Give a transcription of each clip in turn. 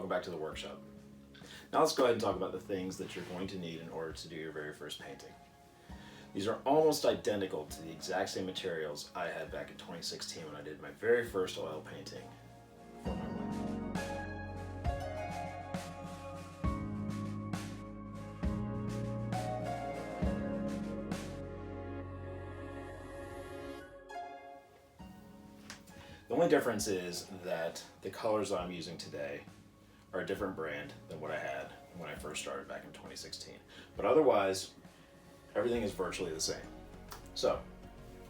welcome back to the workshop. Now let's go ahead and talk about the things that you're going to need in order to do your very first painting. These are almost identical to the exact same materials I had back in 2016 when I did my very first oil painting for my wife. The only difference is that the colors I'm using today are a different brand than what I had when I first started back in 2016. But otherwise, everything is virtually the same. So,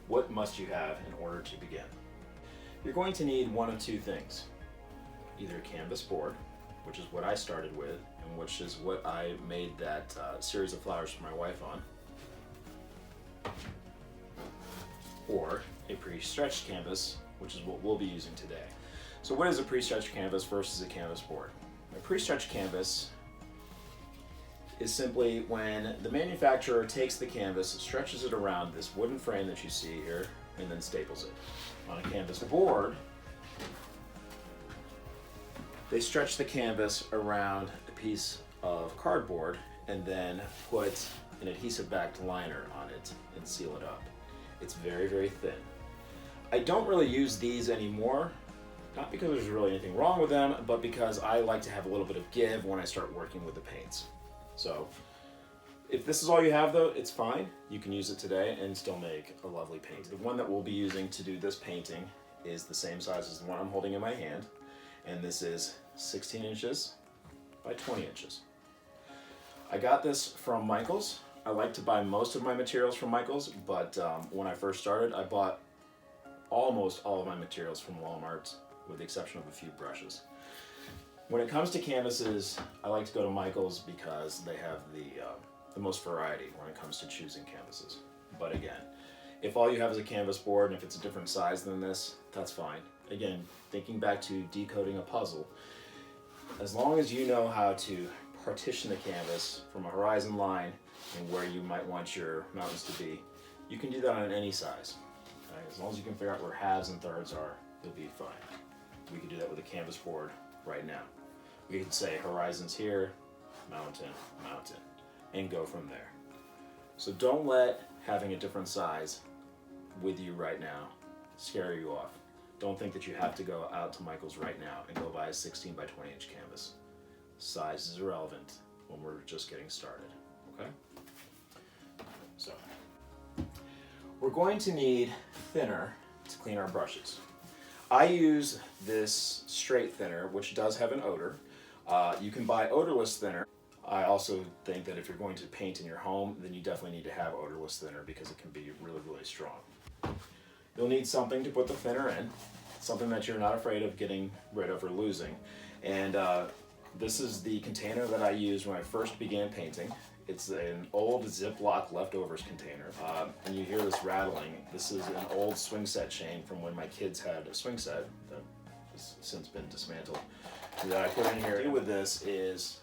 what must you have in order to begin? You're going to need one of two things. Either a canvas board, which is what I started with, and which is what I made that series of flowers for my wife on, or a pre-stretched canvas, which is what we'll be using today. So what is a pre-stretched canvas versus a canvas board? A pre-stretched canvas is simply when the manufacturer takes the canvas, stretches it around this wooden frame that you see here, and then staples it. On a canvas board, they stretch the canvas around a piece of cardboard and then put an adhesive-backed liner on it and seal it up. It's very, very thin. I don't really use these anymore, not because there's really anything wrong with them, but because I like to have a little bit of give when I start working with the paints. So if this is all you have though, it's fine. You can use it today and still make a lovely paint. The one that we'll be using to do this painting is the same size as the one I'm holding in my hand, and this is 16 inches by 20 inches. I got this from Michael's. I like to buy most of my materials from Michael's, but when I first started, I bought almost all of my materials from Walmart, with the exception of a few brushes. When it comes to canvases, I like to go to Michael's because they have the most variety when it comes to choosing canvases. But again, if all you have is a canvas board and if it's a different size than this, that's fine. Again, thinking back to decoding a puzzle, as long as you know how to partition the canvas from a horizon line and where you might want your mountains to be, you can do that on any size. Right? As long as you can figure out where halves and thirds are, you'll be fine. We can do that with a canvas board right now. We can say horizons here, mountain, mountain, and go from there. So don't let having a different size with you right now scare you off. Don't think that you have to go out to Michael's right now and go buy a 16 by 20 inch canvas. Size is irrelevant when we're just getting started, okay? So, we're going to need thinner to clean our brushes. I use this straight thinner, which does have an odor. You can buy odorless thinner. I also think that if you're going to paint in your home, then you definitely need to have odorless thinner because it can be really, really strong. You'll need something to put the thinner in, something that you're not afraid of getting rid of or losing. And this is the container that I used when I first began painting. It's an old Ziploc leftovers container, and you hear this rattling. This is an old swing set chain from when my kids had a swing set that has since been dismantled. That I put in here. With this is,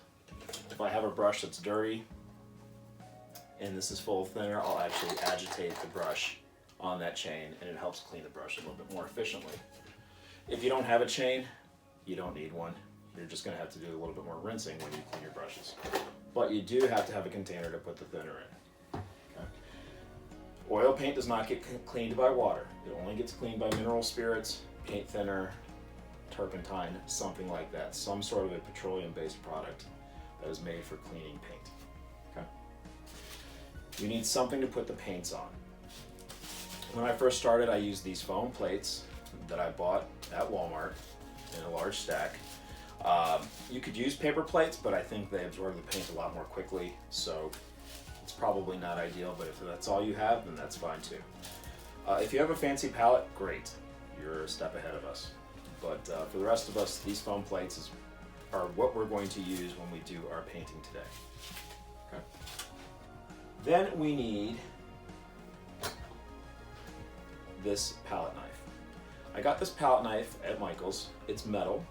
if I have a brush that's dirty and this is full of thinner, I'll actually agitate the brush on that chain and it helps clean the brush a little bit more efficiently. If you don't have a chain, you don't need one. You're just going to have to do a little bit more rinsing when you clean your brushes. But you do have to have a container to put the thinner in. Okay. Oil paint does not get cleaned by water. It only gets cleaned by mineral spirits, paint thinner, turpentine, something like that. Some sort of a petroleum-based product that is made for cleaning paint. Okay. You need something to put the paints on. When I first started, I used these foam plates that I bought at Walmart in a large stack. You could use paper plates, but I think they absorb the paint a lot more quickly, so it's probably not ideal, but if that's all you have, then that's fine too. If you have a fancy palette, great. You're a step ahead of us. But for the rest of us, these foam plates are what we're going to use when we do our painting today. Okay. Then we need this palette knife. I got this palette knife at Michael's. It's metal.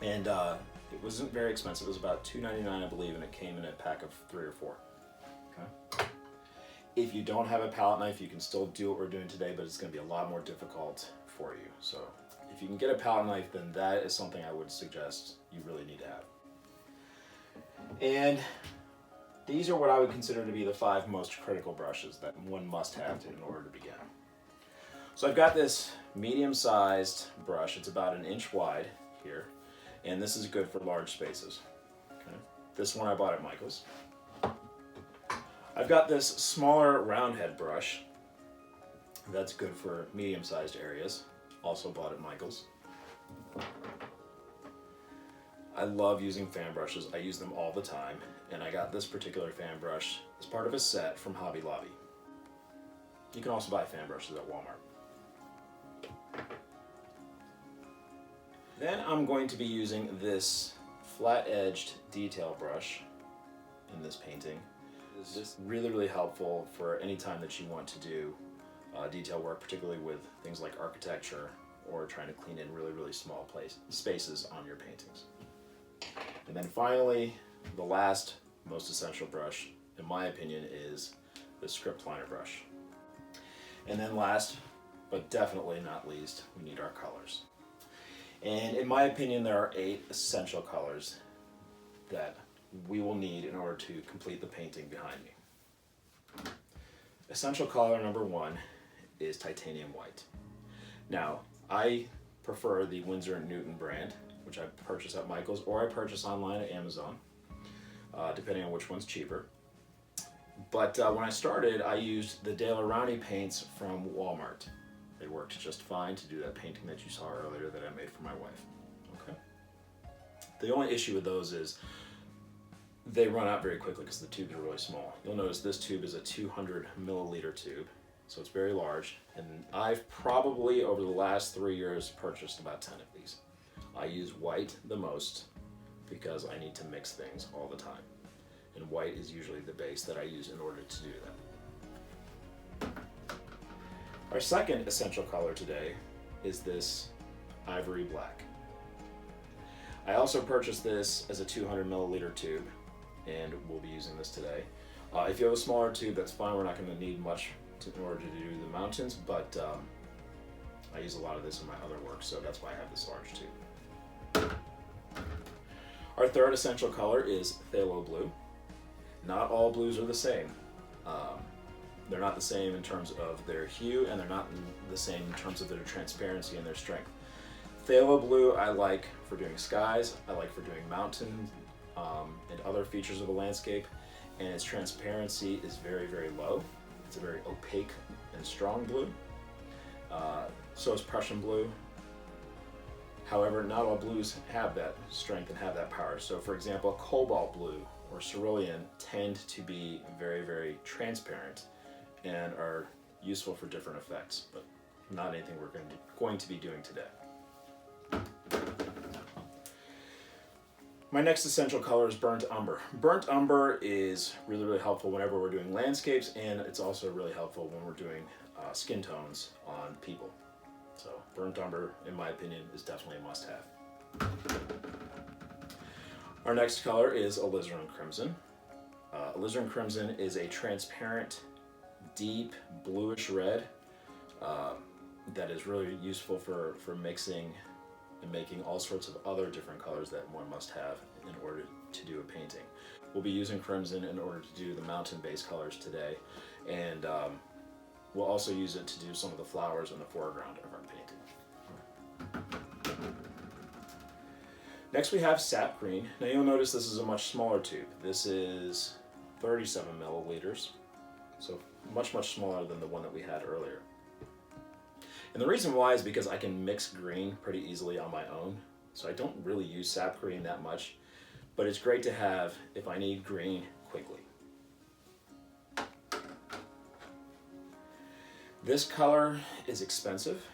And it wasn't very expensive. It was about $2.99, I believe, and it came in a pack of 3 or 4. Okay. If you don't have a palette knife, you can still do what we're doing today, but it's going to be a lot more difficult for you. So if you can get a palette knife, then that is something I would suggest you really need to have. And these are what I would consider to be the 5 most critical brushes that one must have in order to begin. So I've got this medium-sized brush. It's about 1 inch wide here, and this is good for large spaces. Okay. This one I bought at Michael's. I've got this smaller round head brush. That's good for medium-sized areas. Also bought at Michael's. I love using fan brushes. I use them all the time, and I got this particular fan brush as part of a set from Hobby Lobby. You can also buy fan brushes at Walmart. Then I'm going to be using this flat-edged detail brush in this painting. This is really, really helpful for any time that you want to do detail work, particularly with things like architecture or trying to clean in really, really small spaces on your paintings. And then finally, the last most essential brush, in my opinion, is the SCRIPTILINER brush. And then last, but definitely not least, we need our colors. And in my opinion, there are 8 essential colors that we will need in order to complete the painting behind me. Essential color number 1 is titanium white. Now, I prefer the Winsor & Newton brand, which I purchase at Michael's, or I purchase online at Amazon, depending on which one's cheaper. But when I started, I used the De La Rowney paints from Walmart. They worked just fine to do that painting that you saw earlier that I made for my wife. Okay. The only issue with those is they run out very quickly because the tubes are really small. You'll notice this tube is a 200 milliliter tube, so it's very large. And I've probably, over the last 3 years, purchased about 10 of these. I use white the most because I need to mix things all the time. And white is usually the base that I use in order to do that. Our second essential color today is this ivory black. I also purchased this as a 200 milliliter tube, and we'll be using this today. If you have a smaller tube, that's fine. We're not going to need much in order to do the mountains, but I use a lot of this in my other work, so that's why I have this large tube. Our third essential color is phthalo blue. Not all blues are the same. They're not the same in terms of their hue, and they're not the same in terms of their transparency and their strength. Phthalo blue I like for doing skies, I like for doing mountains and other features of a landscape, and its transparency is very, very low. It's a very opaque and strong blue. So is Prussian blue. However, not all blues have that strength and have that power. So for example, cobalt blue or cerulean tend to be very, very transparent and are useful for different effects, but not anything we're going to be doing today. My next essential color is burnt umber. Burnt umber is really, really helpful whenever we're doing landscapes, and it's also really helpful when we're doing skin tones on people. So burnt umber, in my opinion, is definitely a must-have. Our next color is alizarin crimson. Alizarin crimson is a transparent, deep bluish red that is really useful for mixing and making all sorts of other different colors that one must have in order to do a painting. We'll be using crimson in order to do the mountain-based colors today, and we'll also use it to do some of the flowers in the foreground of our painting. Next we have sap green. Now you'll notice this is a much smaller tube. This is 37 milliliters, so much, much smaller than the one that we had earlier. And the reason why is because I can mix green pretty easily on my own, so I don't really use sap green that much, but it's great to have if I need green quickly. This color is expensive,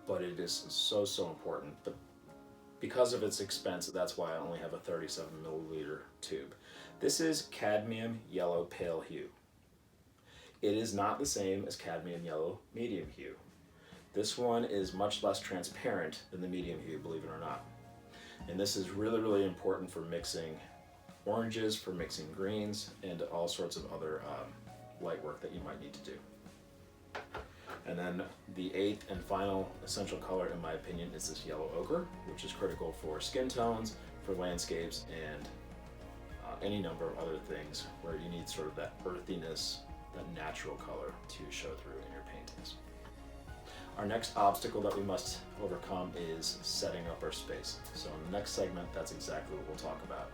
but it is so, so important. But because of its expense, that's why I only have a 37 milliliter tube. This is cadmium yellow pale hue. It is not the same as cadmium yellow medium hue. This one is much less transparent than the medium hue, believe it or not. And this is really, really important for mixing oranges, for mixing greens, and all sorts of other light work that you might need to do. And then the eighth and final essential color, in my opinion, is this yellow ochre, which is critical for skin tones, for landscapes, and any number of other things where you need sort of that earthiness, that natural color to show through in your paintings. Our next obstacle that we must overcome is setting up our space. So in the next segment, that's exactly what we'll talk about.